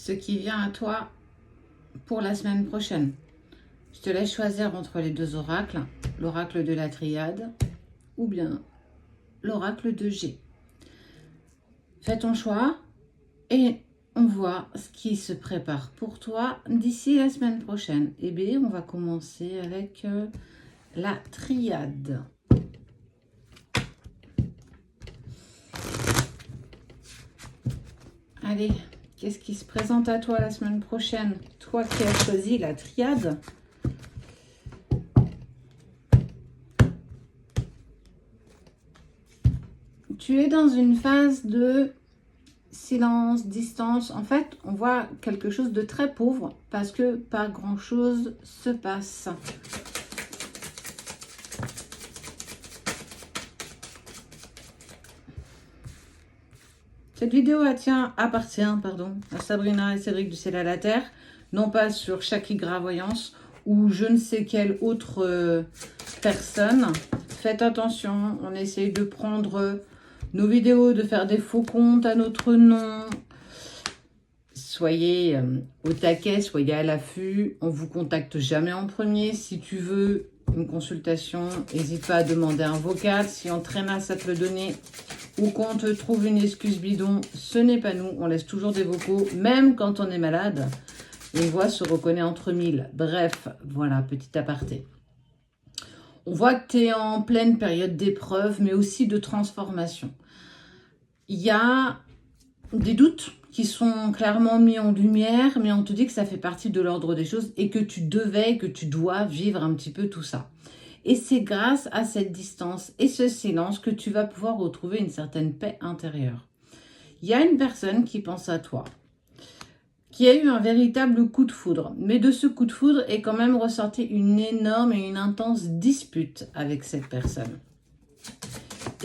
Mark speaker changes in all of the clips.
Speaker 1: ce qui vient à toi pour la semaine prochaine. Je te laisse choisir entre les deux oracles, l'oracle de la triade ou bien l'oracle de G. Fais ton choix et on voit ce qui se prépare pour toi d'ici la semaine prochaine. Eh bien, on va commencer avec la triade. Allez, qu'est-ce qui se présente à toi la semaine prochaine? Toi qui as choisi la triade. Tu es dans une phase de silence, distance. En fait, on voit quelque chose de très pauvre parce que pas grand-chose se passe. Cette vidéo appartient à Sabrina et Cédric du Ciel à la Terre, non pas sur Chakra Voyance ou je ne sais quelle autre personne. Faites attention, on essaye de prendre nos vidéos, de faire des faux comptes à notre nom. Soyez au taquet, soyez à l'affût. On ne vous contacte jamais en premier. Si tu veux une consultation, n'hésite pas à demander un vocal. Si on traîne à te le donner ou qu'on te trouve une excuse bidon, ce n'est pas nous. On laisse toujours des vocaux, même quand on est malade. Une voix se reconnaît entre mille. Bref, voilà, petit aparté. On voit que tu es en pleine période d'épreuve, mais aussi de transformation. Il y a des doutes qui sont clairement mis en lumière, mais on te dit que ça fait partie de l'ordre des choses et que tu dois vivre un petit peu tout ça. Et c'est grâce à cette distance et ce silence que tu vas pouvoir retrouver une certaine paix intérieure. Il y a une personne qui pense à toi, qui a eu un véritable coup de foudre. Mais de ce coup de foudre est quand même ressorti une énorme et une intense dispute avec cette personne.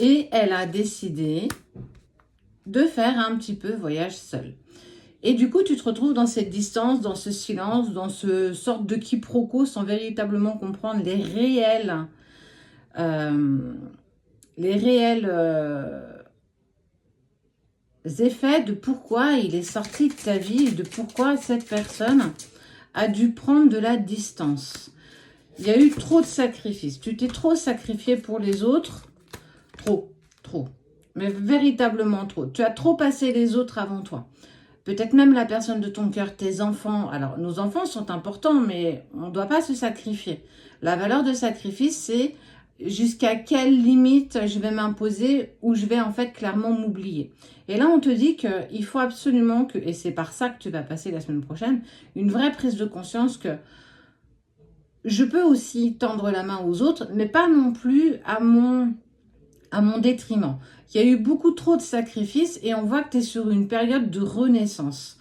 Speaker 1: Et elle a décidé de faire un petit peu voyage seule. Et du coup, tu te retrouves dans cette distance, dans ce silence, dans ce sorte de quiproquo sans véritablement comprendre les réels effets de pourquoi il est sorti de ta vie et de pourquoi cette personne a dû prendre de la distance. Il y a eu trop de sacrifices. Tu t'es trop sacrifié pour les autres. Trop. Mais véritablement trop. Tu as trop passé les autres avant toi. Peut-être même la personne de ton cœur, tes enfants. Alors, nos enfants sont importants, mais on ne doit pas se sacrifier. La valeur de sacrifice, c'est jusqu'à quelle limite je vais m'imposer ou je vais en fait clairement m'oublier. Et là, on te dit qu'il faut absolument que, et c'est par ça que tu vas passer la semaine prochaine, une vraie prise de conscience que je peux aussi tendre la main aux autres, mais pas non plus à mon détriment. Il y a eu beaucoup trop de sacrifices et on voit que tu es sur une période de renaissance.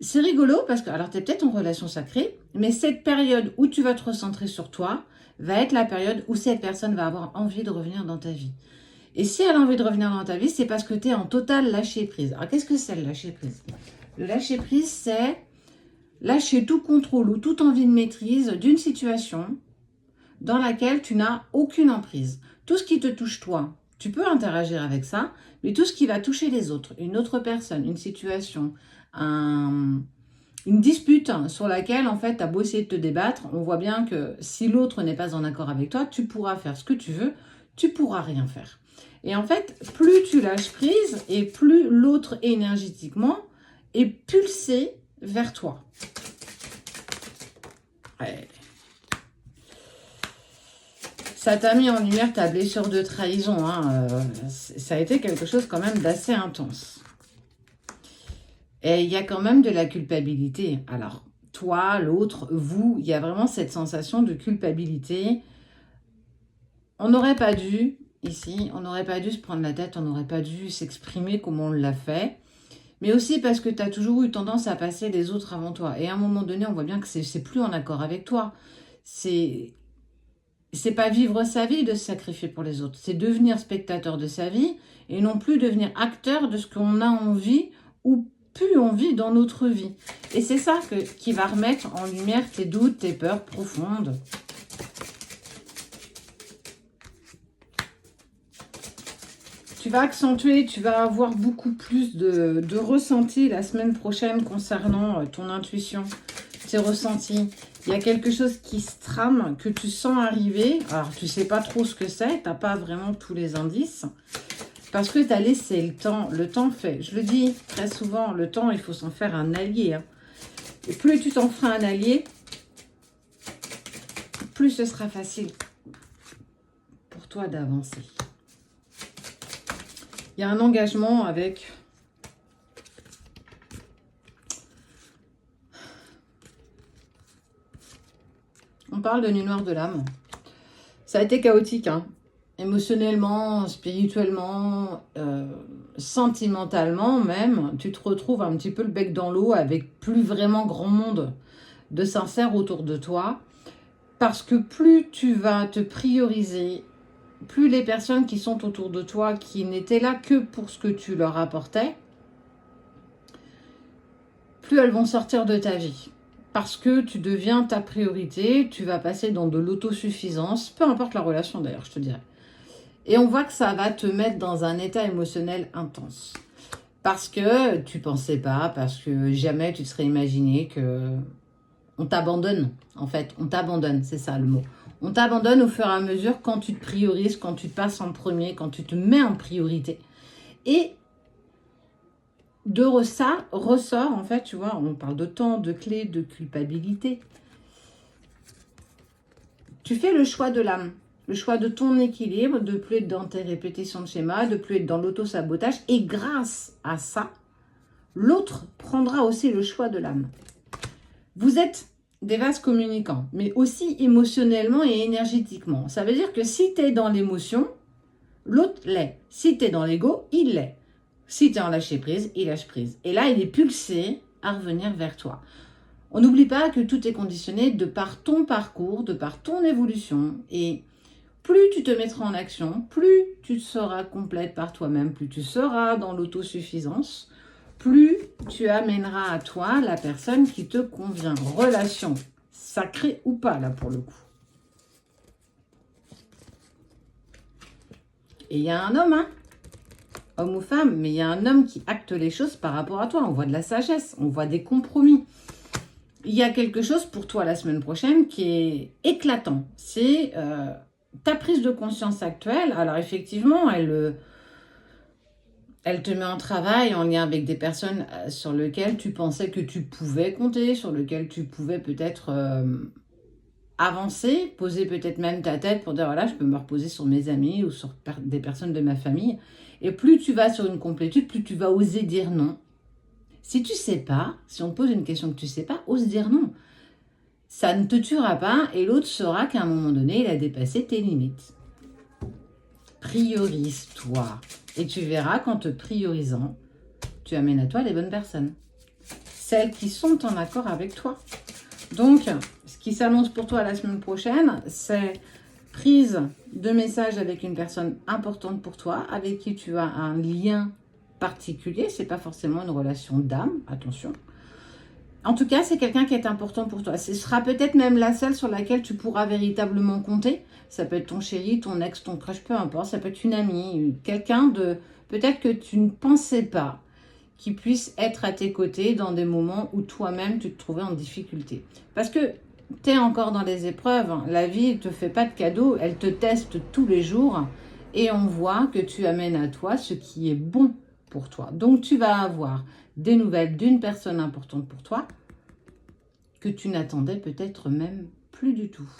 Speaker 1: C'est rigolo parce que, alors tu es peut-être en relation sacrée, mais cette période où tu vas te recentrer sur toi va être la période où cette personne va avoir envie de revenir dans ta vie. Et si elle a envie de revenir dans ta vie, c'est parce que tu es en total lâcher prise. Alors qu'est-ce que c'est le lâcher prise? Le lâcher prise, c'est lâcher tout contrôle ou toute envie de maîtrise d'une situation dans laquelle tu n'as aucune emprise. Tout ce qui te touche toi, tu peux interagir avec ça, mais tout ce qui va toucher les autres, une autre personne, une situation, une dispute sur laquelle en fait tu as beau essayer de te débattre, on voit bien que si l'autre n'est pas en accord avec toi, tu pourras faire ce que tu veux, tu pourras rien faire. Et en fait, plus tu lâches prise et plus l'autre énergétiquement est pulsé vers toi. Ouais. Ça t'a mis en lumière ta blessure de trahison. Ça a été quelque chose quand même d'assez intense. Et il y a quand même de la culpabilité. Alors, toi, l'autre, vous, il y a vraiment cette sensation de culpabilité. On n'aurait pas dû, ici, on n'aurait pas dû se prendre la tête, on n'aurait pas dû s'exprimer comme on l'a fait. Mais aussi parce que tu as toujours eu tendance à passer les autres avant toi. Et à un moment donné, on voit bien que c'est plus en accord avec toi. C'est pas vivre sa vie de se sacrifier pour les autres. C'est devenir spectateur de sa vie et non plus devenir acteur de ce qu'on a envie ou plus envie dans notre vie. Et c'est ça qui va remettre en lumière tes doutes, tes peurs profondes. tu vas accentuer, tu vas avoir beaucoup plus de ressenti la semaine prochaine concernant ton intuition, tes ressentis. Il y a quelque chose qui se trame, que tu sens arriver. Alors, tu ne sais pas trop ce que c'est, tu n'as pas vraiment tous les indices. Parce que tu as laissé le temps. Le temps fait. Je le dis très souvent, le temps, il faut s'en faire un allié. Hein. Et plus tu t'en feras un allié, plus ce sera facile pour toi d'avancer. Il y a un engagement avec... On parle de nuit noire de l'âme. Ça a été chaotique, hein. Émotionnellement, spirituellement, sentimentalement même. Tu te retrouves un petit peu le bec dans l'eau avec plus vraiment grand monde de sincère autour de toi. Parce que plus tu vas te prioriser, plus les personnes qui sont autour de toi, qui n'étaient là que pour ce que tu leur apportais, plus elles vont sortir de ta vie. Parce que tu deviens ta priorité, tu vas passer dans de l'autosuffisance, peu importe la relation d'ailleurs, je te dirais. Et on voit que ça va te mettre dans un état émotionnel intense. Parce que tu pensais pas, parce que jamais tu te serais imaginé que on t'abandonne, en fait. On t'abandonne, c'est ça le mot. On t'abandonne au fur et à mesure quand tu te priorises, quand tu te passes en premier, quand tu te mets en priorité. Et de ça ressort, en fait, tu vois, on parle de temps, de clé, de culpabilité. Tu fais le choix de l'âme, le choix de ton équilibre, de plus être dans tes répétitions de schéma, de plus être dans l'auto-sabotage. Et grâce à ça, l'autre prendra aussi le choix de l'âme. Vous êtes des vases communicants, mais aussi émotionnellement et énergétiquement. Ça veut dire que si tu es dans l'émotion, l'autre l'est. Si tu es dans l'ego, il l'est. Si tu es en lâcher prise, il lâche prise. Et là, il est pulsé à revenir vers toi. On n'oublie pas que tout est conditionné de par ton parcours, de par ton évolution. Et plus tu te mettras en action, plus tu seras complète par toi-même, plus tu seras dans l'autosuffisance, plus tu amèneras à toi la personne qui te convient. Relation sacrée ou pas, là, pour le coup. Et il y a un homme, hein, homme ou femme, mais il y a un homme qui acte les choses par rapport à toi. On voit de la sagesse, on voit des compromis. Il y a quelque chose pour toi la semaine prochaine qui est éclatant. C'est ta prise de conscience actuelle. Alors effectivement, elle te met en travail en lien avec des personnes sur lesquelles tu pensais que tu pouvais compter, sur lesquelles tu pouvais peut-être avancer, poser peut-être même ta tête pour dire voilà, je peux me reposer sur mes amis ou sur des personnes de ma famille. Et plus tu vas sur une complétude, plus tu vas oser dire non. Si tu sais pas, si on te pose une question que tu sais pas, ose dire non. Ça ne te tuera pas et l'autre saura qu'à un moment donné, il a dépassé tes limites. Priorise-toi. Et tu verras qu'en te priorisant, tu amènes à toi les bonnes personnes. Celles qui sont en accord avec toi. Donc, ce qui s'annonce pour toi la semaine prochaine, c'est prise de message avec une personne importante pour toi, avec qui tu as un lien particulier. Ce n'est pas forcément une relation d'âme, attention. En tout cas, c'est quelqu'un qui est important pour toi. Ce sera peut-être même la seule sur laquelle tu pourras véritablement compter. Ça peut être ton chéri, ton ex, ton crush, peu importe. Ça peut être une amie, quelqu'un de peut-être que tu ne pensais pas qui puisse être à tes côtés dans des moments où toi-même tu te trouvais en difficulté. Parce que tu es encore dans les épreuves. La vie ne te fait pas de cadeaux, elle te teste tous les jours et on voit que tu amènes à toi ce qui est bon pour toi. Donc tu vas avoir des nouvelles d'une personne importante pour toi que tu n'attendais peut-être même plus du tout.